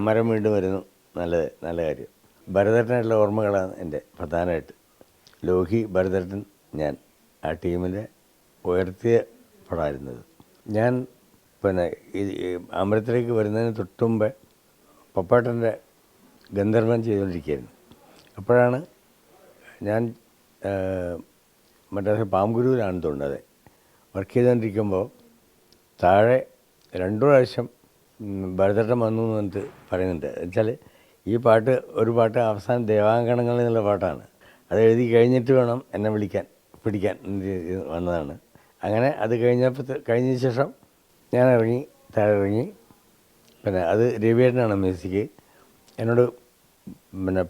മരം വീണ്ടും വരുന്നു. നല്ല കാര്യം. ഭരതേട്ടനായിട്ടുള്ള ഓർമ്മകളാണ് എൻ്റെ പ്രധാനമായിട്ട്. ലോഹി, ഭരതേട്ടൻ, ഞാൻ ആ ടീമിനെ ഉയർത്തിയ പടമായിരുന്നത്. ഞാൻ പിന്നെ ഈ അമരത്തിലേക്ക് വരുന്നതിന് തൊട്ടുമുമ്പേ പപ്പേട്ടൻ്റെ ഗന്ധർവൻ ചെയ്തുകൊണ്ടിരിക്കുകയായിരുന്നു. അപ്പോഴാണ് ഞാൻ മറ്റേ പാമ്പുരുവിലാണ് തോന്നുന്നത് വർക്ക് ചെയ്തുകൊണ്ടിരിക്കുമ്പോൾ താഴെ 2 പ്രാവശ്യം ഭരതേട്ടൻ വന്നു എന്ന് പറഞ്ഞിട്ട് പറയുന്നുണ്ട്. എന്നുവെച്ചാൽ ഈ പാട്ട് ഒരു പാട്ട് അവസാനം ദേവാങ്കണങ്ങൾ എന്നുള്ള പാട്ടാണ്. അത് എഴുതി കഴിഞ്ഞിട്ട് വേണം എന്നെ പിടിക്കാൻ വന്നതാണ്. അങ്ങനെ അത് കഴിഞ്ഞ ശേഷം ഞാൻ താഴെ ഇറങ്ങി. പിന്നെ അത് രവിയേട്ടനാണ് മ്യൂസിക്. എന്നോട് പിന്നെ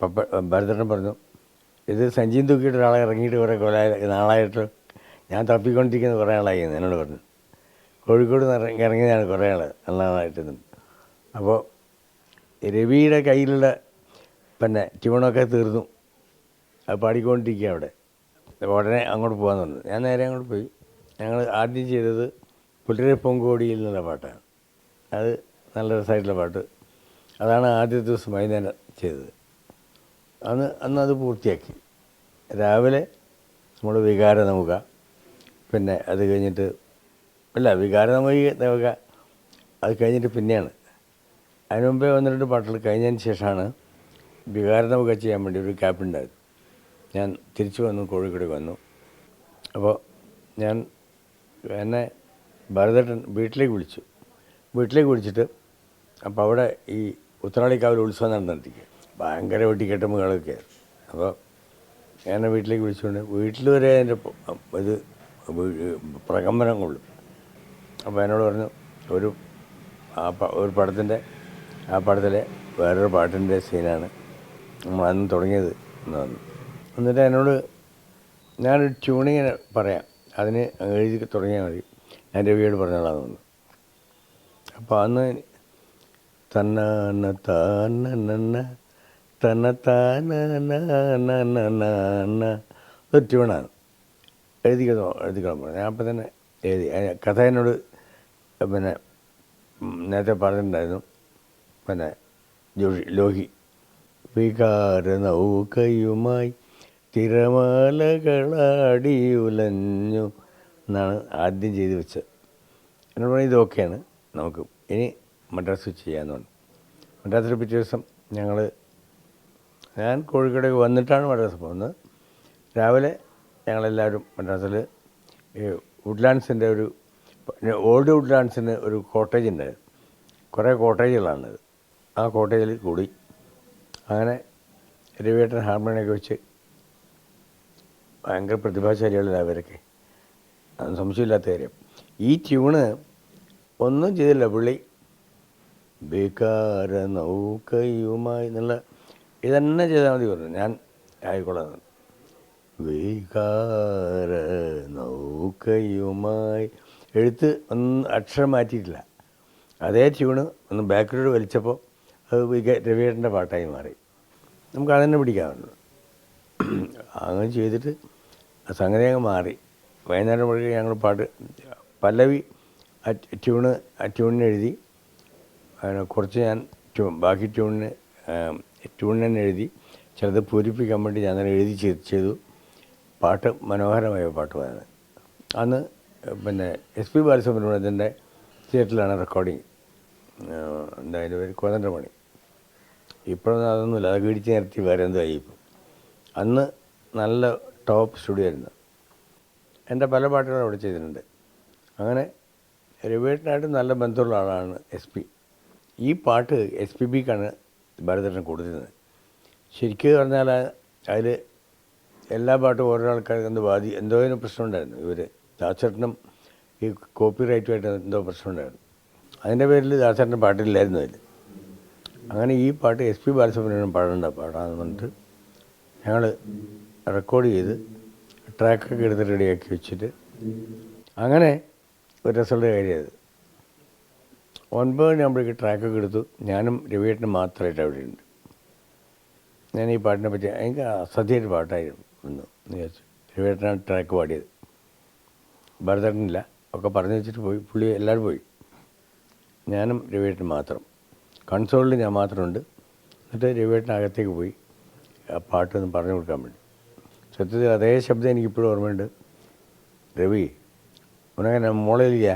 ഭരതേട്ടൻ പറഞ്ഞു, ഇത് സഞ്ജീൻ തൂക്കിയിട്ട് ഒരാളെ ഇറങ്ങിയിട്ട് കുറേ നാളായിട്ട് ഞാൻ തപ്പിക്കൊണ്ടിരിക്കുന്നത് കുറേ ആളായി എന്നോട് പറഞ്ഞു. കോഴിക്കോട് ഇറങ്ങിയതാണ് കുറേ ആൾ നല്ല നാളായിട്ട്. അപ്പോൾ രവിയുടെ കയ്യിലുള്ള പിന്നെ ട്യൂണൊക്കെ തീർന്നു. അത് പാടിക്കൊണ്ടിരിക്കുക അവിടെ. ഉടനെ അങ്ങോട്ട് പോകാൻ പറഞ്ഞു. ഞാൻ നേരെ അങ്ങോട്ട് പോയി. ഞങ്ങൾ ആദ്യം ചെയ്തത് പുലരെ പൊങ്കോടിയിൽ എന്നുള്ള പാട്ടാണ്. അത് നല്ല രസമായിട്ടുള്ള പാട്ട്. അതാണ് ആദ്യത്തെ ദിവസം വൈകുന്നേരം ചെയ്തത്. അന്ന് അത് പൂർത്തിയാക്കി. രാവിലെ നമ്മൾ വികാര നൗക, പിന്നെ അത് കഴിഞ്ഞിട്ട് വികാര നൗക അത് കഴിഞ്ഞിട്ട് പിന്നെയാണ്. അതിന് മുമ്പേ 1-2 പാട്ടുകൾ കഴിഞ്ഞതിന് ശേഷമാണ് വികാര നൗക ചെയ്യാൻ വേണ്ടി ഒരു ക്യാബ് ഉണ്ടായത്. ഞാൻ തിരിച്ചു വന്നു, കോഴിക്കോട് വന്നു. അപ്പോൾ എന്നെ ഭരതേട്ടൻ വീട്ടിലേക്ക് വിളിച്ചിട്ട് അപ്പോൾ അവിടെ ഈ ഉത്രാളിക്കാവിൽ ഉത്സവം നടന്നിട്ടിരിക്കുക. ഭയങ്കര വെട്ടിക്കെട്ടുമ്പുകളൊക്കെ. അപ്പോൾ എന്നെ വീട്ടിലേക്ക് വിളിച്ചുകൊണ്ട് വീട്ടിൽ വരെ അതിൻ്റെ ഇത് പ്രകമ്പനം കൊള്ളും. അപ്പോൾ എന്നോട് പറഞ്ഞു, ഒരു പടത്തിലെ വേറൊരു പാട്ടിൻ്റെ സീനാണ് നമ്മൾ അന്ന് തുടങ്ങിയത് എന്ന് പറഞ്ഞു. എന്നിട്ട് എന്നോട് ഞാനൊരു ട്യൂണിങ്ങനെ പറയാം, അതിന് എഴുതി തുടങ്ങിയാൽ മതി, ഞാൻ രവിയോട് പറഞ്ഞോളാന്ന് പറഞ്ഞു. അപ്പോൾ അന്ന് തന്ന ഒരു ട്യൂണാണ്. എഴുതിക്കണം പറഞ്ഞു. ഞാൻ അപ്പം തന്നെ എഴുതി. കഥ എന്നോട് പിന്നെ നേരത്തെ പറഞ്ഞിട്ടുണ്ടായിരുന്നു. പിന്നെ ലോഹി വികാര നൗകയുമായി തിരമാലകളാടിയുലഞ്ഞു എന്നാണ് ആദ്യം ചെയ്ത് വെച്ചത്. എന്നോട് പറഞ്ഞാൽ ഇതൊക്കെയാണ്, നമുക്ക് ഇനി മദ്രാസ് ചെയ്യാമെന്ന് പറഞ്ഞു. മദ്രാസിൽ പിറ്റേ ദിവസം ഞാൻ കോഴിക്കോടേക്ക് വന്നിട്ടാണ് മദ്രാസ് പോകുന്നത്. രാവിലെ ഞങ്ങളെല്ലാവരും മദ്രാസിൽ ഈ വുഡ്ലാൻഡ്സിൻ്റെ ഓൾഡ് വുഡ്ലാൻഡ്സിന് ഒരു കോട്ടേജ് ഉണ്ടായിരുന്നു. കുറേ കോട്ടേജുകളാണിത്. ആ കോട്ടേജിൽ കൂടി. അങ്ങനെ രവിയേട്ടൻ ഹാർമോണിയൊക്കെ വെച്ച് ഭയങ്കര പ്രതിഭാശാലികളല്ല അവരൊക്കെ, അത് സംശയമില്ലാത്ത കാര്യം. ഈ ട്യൂണ് ഒന്നും ചെയ്തില്ല പുള്ളി. വികാര നൗകയുമായി എന്നുള്ള ഇതന്നെ ചെയ്താൽ മതി പറഞ്ഞു. ഞാൻ ആയിക്കോളാം. വികാര നൗകയുമായി എഴുത്ത് ഒന്നും അക്ഷരം മാറ്റിയിട്ടില്ല. അതേ ട്യൂണ് ഒന്ന് ബാക്കിലോട്ട് വലിച്ചപ്പോൾ അത് രവിയേട്ടൻ്റെ പാട്ടായി മാറി. നമുക്ക് അതന്നെ പിടിക്കാറുണ്ട്. അങ്ങനെ ചെയ്തിട്ട് സംഗതി അങ്ങ് മാറി. വൈകുന്നേരം മുഴുവൻ ഞങ്ങൾ പല്ലവി ട്യൂണിന് എഴുതി. കുറച്ച് ഞാൻ ബാക്കി ട്യൂണിന് എഴുതി ചിലത് പൂരിപ്പിക്കാൻ വേണ്ടി ഞാൻ എഴുതി ചെയ്തു. പാട്ട് മനോഹരമായ പാട്ടുമാണ്. അന്ന് പിന്നെ SP ബാലസുബ്രഹ്മണ്യത്തിൻ്റെ തിയേറ്ററിലാണ് റെക്കോർഡിങ്. അതിൻ്റെ പേര് കോതണ്ടമണി. ഇപ്പോഴൊന്നും അതൊന്നുമില്ല, അതൊക്കെ ഇടിച്ച് നിരത്തി വേറെ എന്തായി ഇപ്പം. അന്ന് നല്ല ടോപ്പ് സ്റ്റുഡിയോ ആയിരുന്നു. എൻ്റെ പല പാട്ടുകളും അവിടെ ചെയ്തിട്ടുണ്ട്. അങ്ങനെ രവിയേട്ടനായിട്ട് നല്ല ബന്ധമുള്ള ആളാണ് SP. ഈ പാട്ട് SPBക്കാണ് ഭരതേട്ടൻ കൊടുത്തിരുന്നത്. ശരിക്കും പറഞ്ഞാൽ അതിൽ എല്ലാ പാട്ടും ഓരോ ആൾക്കാർക്ക് എന്തോ പ്രശ്നമുണ്ടായിരുന്നു. ദാസേട്ടനും ഈ കോപ്പി റൈറ്റുമായിട്ട് എന്തോ പ്രശ്നമുണ്ടായിരുന്നു. അതിൻ്റെ പേരിൽ ദാസേട്ടൻ്റെ പാട്ടില്ലായിരുന്നു അതിൽ. അങ്ങനെ ഈ പാട്ട് SP ബാലസുബ്രഹ്മണ്യൻ പാടാന്ന് പറഞ്ഞിട്ട് ഞങ്ങൾ റെക്കോർഡ് ചെയ്ത് ട്രാക്കൊക്കെ എടുത്ത് റെഡിയാക്കി വെച്ചിട്ട് അങ്ങനെ ഒരു രസമുള്ള കാര്യമായത്. 9 മണിയാകുമ്പോഴേക്ക് ട്രാക്കൊക്കെ എടുത്തു. ഞാനും രവിയേട്ടനും മാത്രമായിട്ട് അവിടെ ഉണ്ട്. ഞാൻ ഈ പാട്ടിനെ പറ്റി എനിക്ക് അസാധ്യമായിട്ട് പാട്ടായിരുന്നു എന്ന് വിചാരിച്ചു. രവിയേട്ടനാണ് ട്രാക്ക് പാടിയത്, ഭരതേട്ടനില്ല. ഒക്കെ പറഞ്ഞു വെച്ചിട്ട് പോയി. പുള്ളി എല്ലാവരും പോയി, ഞാനും രവിയേട്ടനും മാത്രം. കൺസോളിൽ ഞാൻ മാത്രമുണ്ട്. എന്നിട്ട് രവിയേട്ടനകത്തേക്ക് പോയി ആ പാട്ടൊന്ന് പറഞ്ഞു കൊടുക്കാൻ വേണ്ടി. സത്യത്തിൽ അതേ ശബ്ദം എനിക്കിപ്പോഴും ഓർമ്മയുണ്ട്. രവി ഉനക്ക് മോളിലില്ല,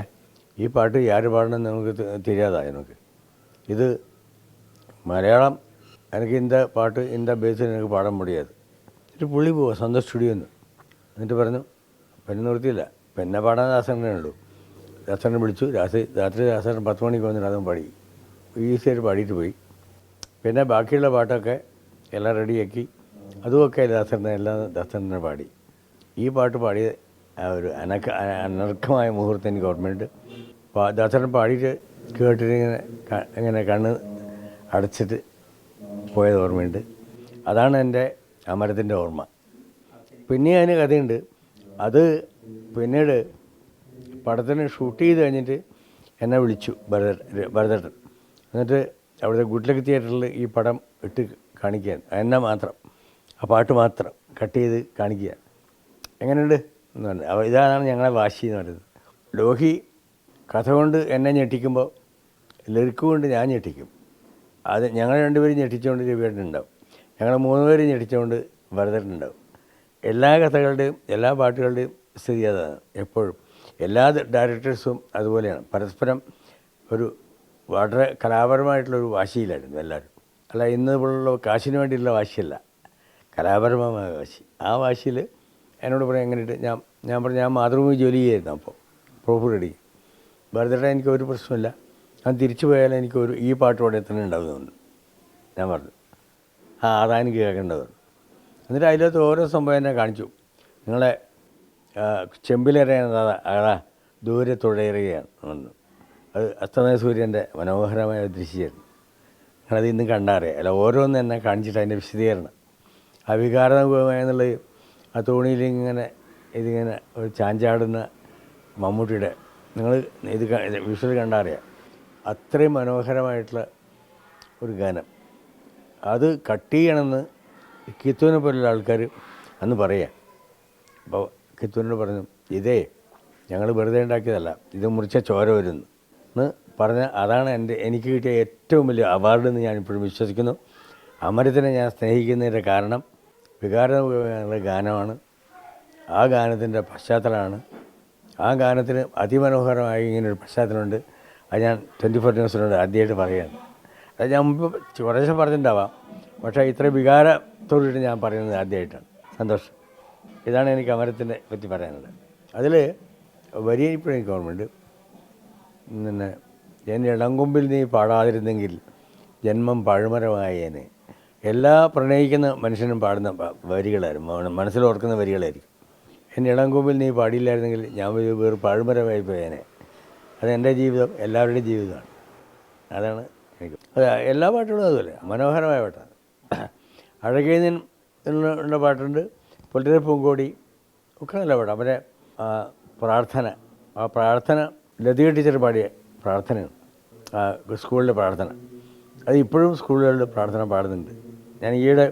ഈ പാട്ട് ആര് പാടണം നമുക്ക് தெரியாதா எனக்கு, ഇത് മലയാളം എനിക്ക് இந்த പാട്ട് இந்த ബേസിൽ എനിക്ക് പാടാൻ முடியாது. എന്നിട്ട് പുള്ളി പോവാ സ്വന്തം സ്റ്റുഡിയോന്ന്. എന്നിട്ട് പറഞ്ഞു പിന്നെ നിർത്തിയില്ല, പിന്നെ പാടാൻ ദാസനെ ഉള്ളൂ. ദാസനെ വിളിച്ചു. രാത്രി ദാസൻ 10 മണിക്ക് വന്നിട്ട് അതും പാടി ഈസിയായിട്ട് പാടിയിട്ട് പോയി. പിന്നെ ബാക്കിയുള്ള പാട്ടൊക്കെ എല്ലാം റെഡിയാക്കി അതുമൊക്കെ ദാസനെ പാടി. ഈ പാട്ട് പാടിയ ആ ഒരു അനർഘമായ മുഹൂർത്തം എനിക്ക് ഓർമ്മയുണ്ട്. ദാസൻ പാടിയിട്ട് കേട്ടിട്ട് ഇങ്ങനെ കണ്ണ് അടച്ചിട്ട് പോയത് ഓർമ്മയുണ്ട്. അതാണ് എൻ്റെ അമരത്തിൻ്റെ ഓർമ്മ. പിന്നെ അതിന് കഥയുണ്ട്. അത് പിന്നീട് പടത്തിന് ഷൂട്ട് ചെയ്ത് കഴിഞ്ഞിട്ട് എന്നെ വിളിച്ചു ഭരതേട്ടൻ. എന്നിട്ട് അവിടുത്തെ ഗുഡ് ലക്ക് തിയേറ്ററിൽ ഈ പടം ഇട്ട് കാണിക്കാൻ, എന്നെ മാത്രം ആ പാട്ട് മാത്രം കട്ട് ചെയ്ത് കാണിക്കുക. എങ്ങനെയുണ്ട് എന്ന് പറഞ്ഞു. അപ്പോൾ ഇതാണ് ഞങ്ങളെ വാശി എന്ന് പറയുന്നത്. ലോഹി കഥ കൊണ്ട് എന്നെ ഞെട്ടിക്കുമ്പോൾ ലിറിക്ക് കൊണ്ട് ഞാൻ ഞെട്ടിക്കും. അത് ഞങ്ങൾ രണ്ടുപേരും ഞെട്ടിച്ചുകൊണ്ട് രവിയേട്ടനുണ്ടാവും, ഞങ്ങൾ 3 പേരും ഞെട്ടിച്ചുകൊണ്ട് ഭരതേട്ടനുണ്ടാവും. എല്ലാ കഥകളുടെയും എല്ലാ പാട്ടുകളുടെയും സ്ഥിതി അതാണ് എപ്പോഴും. എല്ലാ ഡയറക്ടേഴ്സും അതുപോലെയാണ്. പരസ്പരം ഒരു വളരെ കലാപരമായിട്ടുള്ളൊരു വാശിയിലായിരുന്നു എല്ലാവരും. അല്ല ഇന്നുപോലുള്ള കാശിന് വേണ്ടിയുള്ള വാശിയല്ല, കലാപരമായ വാശി. ആ വാശിയിൽ എന്നോട് പറയാം എങ്ങനെയിട്ട് ഞാൻ പറഞ്ഞു ഞാൻ മാതൃഭൂമി ജോലി ചെയ്യായിരുന്നു അപ്പോൾ പ്രൂഫ് റെഡി. ഭരതേട്ടൻ എനിക്ക് ഒരു പ്രശ്നമില്ല, ഞാൻ തിരിച്ചു പോയാലും എനിക്കൊരു ഈ പാട്ട് ഇവിടെ തന്നെ ഉണ്ടാകുന്നുണ്ട്. ഞാൻ പറഞ്ഞു അതാ എനിക്ക് കേൾക്കേണ്ടത്. എന്നിട്ട് അതിലകത്ത് ഓരോ സംഭവം എന്നെ കാണിച്ചു. നിങ്ങളെ ചെമ്പിലേറിയാണ് അതാ ദൂരെ തുടരുകയാണ് പറഞ്ഞു. അത് അസ്തമയ സൂര്യൻ്റെ മനോഹരമായ ദൃശ്യമായിരുന്നു. നിങ്ങളത് ഇന്നും കണ്ടറിയാം. അല്ല ഓരോന്നും എന്നെ കാണിച്ചിട്ട് അതിൻ്റെ വിശദീകരണം ആ വികാരമുഖമായെന്നുള്ളത് ആ തോണിയിൽ ഇതിങ്ങനെ ഒരു ചാഞ്ചാടുന്ന മമ്മൂട്ടിയുടെ നിങ്ങൾ ഇത് വിഷ്വൽ കണ്ടറിയാം. അത്രയും മനോഹരമായിട്ടുള്ള ഒരു ഗാനം. അത് കട്ട് ചെയ്യണമെന്ന് കിത്തുവിനെ പോലുള്ള ആൾക്കാർ അന്ന് പറയാം. അപ്പോൾ കിത്തുവിനോട് പറഞ്ഞു ഇതേ ഞങ്ങൾ വെറുതെ ഉണ്ടാക്കിയതല്ല, ഇത് മുറിച്ച ചോര വരുന്നു എന്ന് പറഞ്ഞ അതാണ് എനിക്ക് കിട്ടിയ ഏറ്റവും വലിയ അവാർഡെന്ന് ഞാനിപ്പോഴും വിശ്വസിക്കുന്നു. അമരത്തിനെ ഞാൻ സ്നേഹിക്കുന്നതിൻ്റെ കാരണം വികാരമുള്ള ഗാനമാണ്. ആ ഗാനത്തിൻ്റെ പശ്ചാത്തലമാണ്. ആ ഗാനത്തിന് അതിമനോഹരമായി ഇങ്ങനൊരു പശ്ചാത്തലമുണ്ട്. അത് ഞാൻ 24 ന്യൂസിനോട് ആദ്യമായിട്ട് പറയുകയാണ്. അത് ഞാൻ മുമ്പ് കുറേശ്ശെ പറഞ്ഞിട്ടുണ്ടാവാം, പക്ഷേ ഇത്ര വികാരത്തോടുകൂടി ഞാൻ പറയുന്നത് ആദ്യമായിട്ടാണ്. സന്തോഷം. ഇതാണ് എനിക്ക് അമരത്തിനെ പറ്റി പറയാനുള്ളത്. അതിൽ വരി ഇപ്പോഴും എനിക്ക് ഓർമ്മയുണ്ട്. പിന്നെ എൻ ഇളങ്കൊമ്പിൽ നീ പാടാതിരുന്നെങ്കിൽ ജന്മം പഴമരമായേനെ. എല്ലാ പ്രണയിക്കുന്ന മനുഷ്യനും പാടുന്ന വരികളായിരുന്നു, മനസ്സിലോർക്കുന്ന വരികളായിരിക്കും. എൻ ഇളങ്കൊമ്പിൽ നീ പാടിയില്ലായിരുന്നെങ്കിൽ ഞാൻ വേറെ പഴമരമായി പോയേനെ. അതെൻ്റെ ജീവിതം, എല്ലാവരുടെയും ജീവിതമാണ്. അതാണ് എനിക്ക്. അത് എല്ലാ പാട്ടുകളും അതുപോലെ മനോഹരമായ പാട്ടാണ്. അഴകേന്യൻ എന്നുള്ള പാട്ടുണ്ട്, പുലരെ പൂങ്കോടി ഒക്കെ നല്ല പാട്ടാണ്. അവരെ പ്രാർത്ഥന, ആ പ്രാർത്ഥന ലതിക ടീച്ചർ പാടിയ പ്രാർത്ഥനയാണ്, സ്കൂളിലെ പ്രാർത്ഥന. അത് ഇപ്പോഴും സ്കൂളുകളിൽ പ്രാർത്ഥന പാടുന്നുണ്ട്. ഞാൻ ഈയിടെ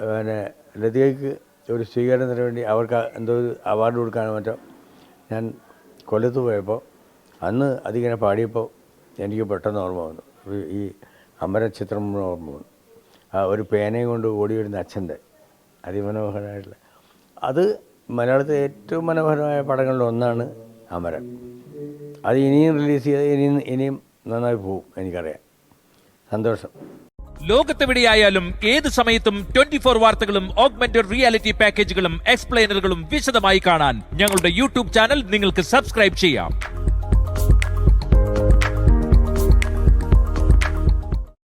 പിന്നെ ലതികയ്ക്ക് ഒരു സ്വീകരണത്തിന് വേണ്ടി അവർക്ക് എന്തോ ഒരു അവാർഡ് കൊടുക്കാനോ മറ്റോ ഞാൻ കൊല്ലത്ത് പോയപ്പോൾ അന്ന് അതിങ്ങനെ പാടിയപ്പോൾ എനിക്ക് പെട്ടെന്ന് ഓർമ്മ വന്നു, ഈ അമരചിത്രം ഓർമ്മ വന്നു. ആ ഒരു പേനയും കൊണ്ട് ഓടി വരുന്ന അച്ഛൻ്റെ അതിമനോഹരമായിട്ടുള്ള അത് മലയാളത്തിലെ ഏറ്റവും മനോഹരമായ പടങ്ങളിൽ ഒന്നാണ് അമരൻ. അത് ഇനിയും റിലീസ് ചെയ്ത് ഇനിയും നന്നായി പോകും എനിക്കറിയാം. സന്തോഷം. ലോകത്തെവിടെയായാലും ഏത് സമയത്തും 24 വാർത്തകളും ഓഗ്മെന്റഡ് റിയാലിറ്റി പാക്കേജുകളും എക്സ്പ്ലെയിനറുകളും വിശദമായി കാണാൻ ഞങ്ങളുടെ യൂട്യൂബ് ചാനൽ നിങ്ങൾക്ക് സബ്സ്ക്രൈബ് ചെയ്യാം.